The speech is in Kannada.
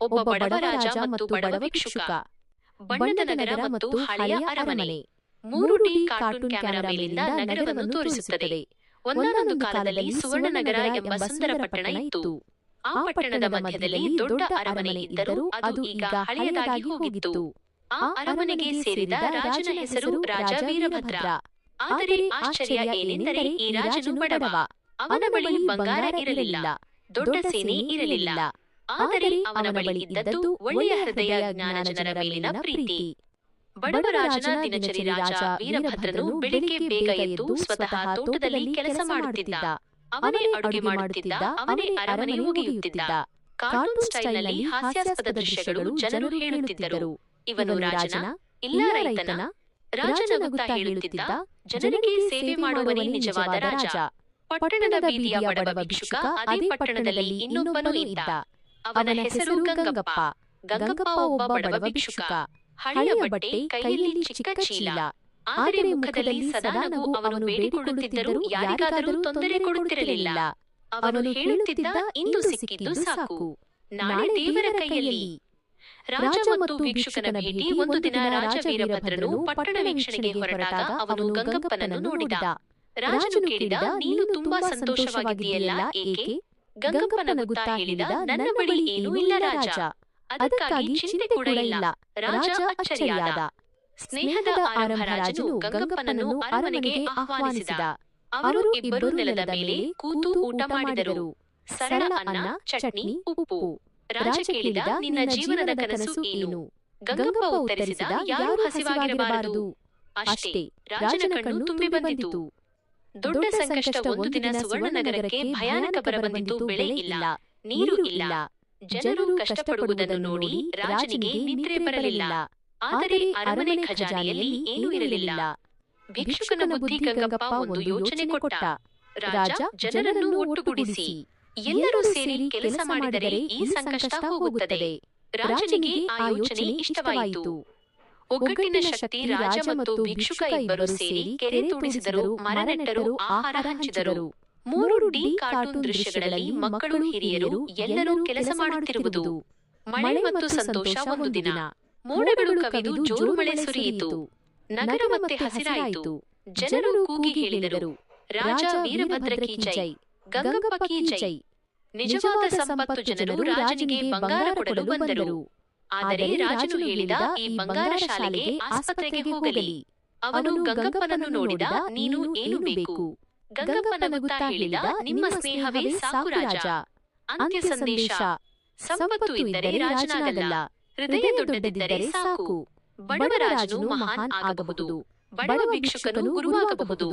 ಒಬ್ಬ ಬಡವ ರಾಜ ಮತ್ತು ಬಡವ ಭಿಕ್ಷುಕ. ಬಣ್ಣದ ನಗರ ಮತ್ತು ಹಳೆಯ ಅರಮನೆ. 3D ಕಾರ್ಟೂನ್ ಕ್ಯಾಮೆರಾ ಮೇಲಿಂದ ನಗರವನ್ನು ತೋರಿಸುತ್ತದೆ. ಒಂದಾನೊಂದು ಕಾಲದಲ್ಲಿ ಸುವರ್ಣನಗರ ಎಂಬ ಸುಂದರ ಪಟ್ಟಣ ಇತ್ತು. ಆ ಪಟ್ಟಣದ ಮಧ್ಯದಲ್ಲಿ ದೊಡ್ಡ ಅರಮನೆ ಇದ್ದರೂ ಅದು ಈಗ ಹಳೆಯದಾಗಿ ಹೋಗಿತ್ತು. ಆ ಅರಮನೆಗೆ ಸೇರಿದ ರಾಜನ ಹೆಸರು ರಾಜ ವೀರಭದ್ರ. ಆದರೆ ಆಶ್ಚರ್ಯ ಏನೆಂದರೆ ಈ ರಾಜನು ಬಡವ. ಅವನ ಬಳಿ ಬಂಗಾರ ಇರಲಿಲ್ಲ, ದೊಡ್ಡ ಸೇನೆ ಇರಲಿಲ್ಲ. ಆದರೆ ಅವನ ಬಳಿ ಇದ್ದದ್ದು ಒಳ್ಳೆಯ ಹೃದಯ, ಜ್ಞಾನ, ಜನರ ಮೇಲಿನ ಪ್ರೀತಿ. ಬಡವ ರಾಜನ ದಿನಚರಿ. ರಾಜ ವೀರಭದ್ರನು ಬೆಳಿಗ್ಗೆ ಬೇಗ ಎದ್ದು ಸ್ವತಃ ತೋಟದಲ್ಲಿ ಕೆಲಸ ಮಾಡುತ್ತಿದ್ದ. ಅವನೇ ಅಡುಗೆ ಮಾಡುತ್ತಿದ್ದ, ಅವನೇ ಅರಮನೆ ಒಗೆಯುತ್ತಿದ್ದ. ಕಾರ್ಟೂನ್ ಸ್ಟೈಲ್ನಲ್ಲಿ ಹಾಸ್ಯಾಸ್ಪದ ದೃಶ್ಯಗಳು ಜನರು ಹೇಳುತ್ತಿದ್ದರು, ಇವನು ರಾಜನ, ಇಲ್ಲ ರೈತನ? ರಾಜ ನಗುತ್ತಾ ಹೇಳುತ್ತಿದ್ದ, ಜನರಿಗೆ ಸೇವೆ ಮಾಡುವವನೇ ನಿಜವಾದ ರಾಜ. ಪಟ್ಟಣದ ಬೀದಿಯ ಬಡವ ಭಿಕ್ಷುಕ ಅದೇ ಪಟ್ಟಣದಲ್ಲಿ ಇನ್ನೊಬ್ಬನೂ ಇದ್ದ. ಅವನ ಹೆಸರು ಗಂಗಪ್ಪ. ಗಂಗಪ್ಪ ಒಬ್ಬ ಬಡವ ಭಿಕ್ಷುಕ. ಹಳೆಯ ಬಟ್ಟೆ, ಕೈಯಲ್ಲಿ ಚಿಕ್ಕ ಚೀಲ, ಆದರೆ ಮುಖದಲ್ಲಿ ಸದಾ ನಗು. ಅವನು ಬೇಡಿಕೊಳ್ಳುತ್ತಿದ್ದರೂ ಯಾರಿಗಾದರೂ ತೊಂದರೆ ಕೊಡುತ್ತಿರಲಿಲ್ಲ. ಅವನು ಹೇಳುತ್ತಿದ್ದ, ಇಂದು ಸಿಕ್ಕಿದ್ದು ಸಾಕು, ನಾಳೆ ದೇವರ ಕೈಯಲ್ಲಿ. ರಾಜ ಮತ್ತು ಭಿಕ್ಷುಕನ ಭೇಟಿ. ಒಂದು ದಿನ ರಾಜ ವೀರಭದ್ರನು ಪಟ್ಟಣ ವೀಕ್ಷಣೆಗೆ ಹೊರಟಾಗ ಅವನು ಗಂಗಪ್ಪನನ್ನು ನೋಡಿದ. ರಾಜನು ಕೇಳಿದ, ನೀನು ತುಂಬಾ ಸಂತೋಷವಾಗಿದೆಯಲ್ಲ, ಏಕೆ? ಗಂಗಪ್ಪ ನಗುತ್ತಾ ಹೇಳಿದ, ನನ್ನ ಬಳಿ ಏನೂ ಇಲ್ಲ ರಾಜ, ಅದಕ್ಕಾಗಿ ಚಿಂತೆ ಕೂಡ ಇಲ್ಲ. ರಾಜ ಅಚ್ಚರಿಯಾದ. ಸ್ನೇಹದ ಆರಂಭ. ರಾಜನು ಗಂಗಪ್ಪನನ್ನು ಅರಮನೆಗೆ ಆಹ್ವಾನಿಸಿದ. ಅವರು ಇಬ್ಬರು ನೆಲದ ಮೇಲೆ ಕೂತು ಊಟ ಮಾಡಿದರು. ಸರಳ ಅನ್ನ, ಚಟ್ನಿ, ಉಪ್ಪು. ರಾಜ ಕೇಳಿದ, ನಿನ್ನ ಜೀವನದ ಕನಸು ಏನು? ಗಂಗಪ್ಪ ಉತ್ತರಿಸಿದ, ಯಾರೂ ಹಸಿವಾಗಿರಬಾರದು, ಅಷ್ಟೇ. ರಾಜನ ಕಣ್ಣು ತುಂಬಿ ಬಂದಿತು. ದೊಡ್ಡ ಸಂಕಷ್ಟ. ಒಂದು ದಿನ ಸುವರ್ಣನಗರಕ್ಕೆ ಭಯಾನಕ ಬರ ಬಂದಿತು. ಬೆಳೆ ಇಲ್ಲ, ನೀರು ಇಲ್ಲ. ಜನರು ಕಷ್ಟಪಡುವುದನ್ನು ನೋಡಿ ರಾಜನಿಗೆ ನಿದ್ರೆ ಬರಲಿಲ್ಲ. ಆದರೆ ಅರಮನೆ ಖಜಾನೆಯಲ್ಲಿ ಏನೂ ಇರಲಿಲ್ಲ. ಭಿಕ್ಷುಕನ ಬುದ್ಧಿ. ಗಂಗಪ್ಪ ಒಂದು ಯೋಚನೆ ಕೊಟ್ಟ. ರಾಜ, ಜನರನ್ನು ಒಟ್ಟುಗೂಡಿಸಿ ಎಲ್ಲರೂ ಸೇರಿ ಕೆಲಸ ಮಾಡಿದರೆ ಈ ಸಂಕಷ್ಟ ಹೋಗುತ್ತದೆ. ರಾಜನಿಗೆ ಆ ಯೋಚನೆ ಇಷ್ಟವಾಯಿತು. ಒಗ್ಗಟ್ಟಿನ ಶಕ್ತಿ. ರಾಜ ಮತ್ತು ಭಿಕ್ಷುಕ ಇಬ್ಬರು ಸೇರಿ ಕೆರೆ ತೋಡಿಸಿದರು, ಮರ ನೆಟ್ಟರು, ಆಹಾರ ಹಂಚಿದರು. 3D ಕಾರ್ಟೂನ್ ದೃಶ್ಯಗಳಲ್ಲಿ ಮಕ್ಕಳು, ಹಿರಿಯರು ಎಲ್ಲರೂ ಕೆಲಸ ಮಾಡುತ್ತಿರುವುದು. ಮಳೆ ಮತ್ತು ಸಂತೋಷ. ಒಂದು ದಿನ ಮೋಡಗಳು ಕವಿದು ಜೋರು ಮಳೆ ಸುರಿಯಿತು. ನಗರ ಮತ್ತೆ ಹಸಿರಾಯಿತು. ಜನರು ಕೂಗಿ ಹೇಳಿದರು, ರಾಜ ವೀರಭದ್ರ ಕಿ ಜೈ, ಗಂಗಪ್ಪ ಕಿ ಜೈ. ನಿಜವಾದ ಸಂಪತ್ತು. ಜನರು ರಾಜನಿಗೆ ಬಂಗಾರ ಕೊಡಲು ಬಂದರು. ಆದರೆ ರಾಜನು ಹೇಳಿದ, ಈ ಬಂಗಾರ ಶಾಲೆಗೆ, ಆಸ್ಪತ್ರೆಗೆ ಹೋಗಲಿ. ಅವನು ಗಂಗಪ್ಪನನ್ನು ನೋಡಿದ, ನೀನು ಏನು ಬೇಕು? ಗಂಗಪ್ಪ ನಗುತ್ತಾ ಹೇಳಿದ, ನಿಮ್ಮ ಸ್ನೇಹವೇ ಸಾಕು ರಾಜ. ಅಂತ್ಯ ಸಂದೇಶ. ಸಂಪತ್ತು ಇದ್ದರೆ ರಾಜನಾಗಲ್ಲ, ಹೃದಯ ದೊಡ್ಡದಿದ್ದರೆ ಸಾಕು. ಬಡವ ರಾಜನು ಮಹಾನ್ ಆಗಬಹುದು, ಬಡವ ಭಿಕ್ಷುಕನು ಗುರುವಾಗಬಹುದು.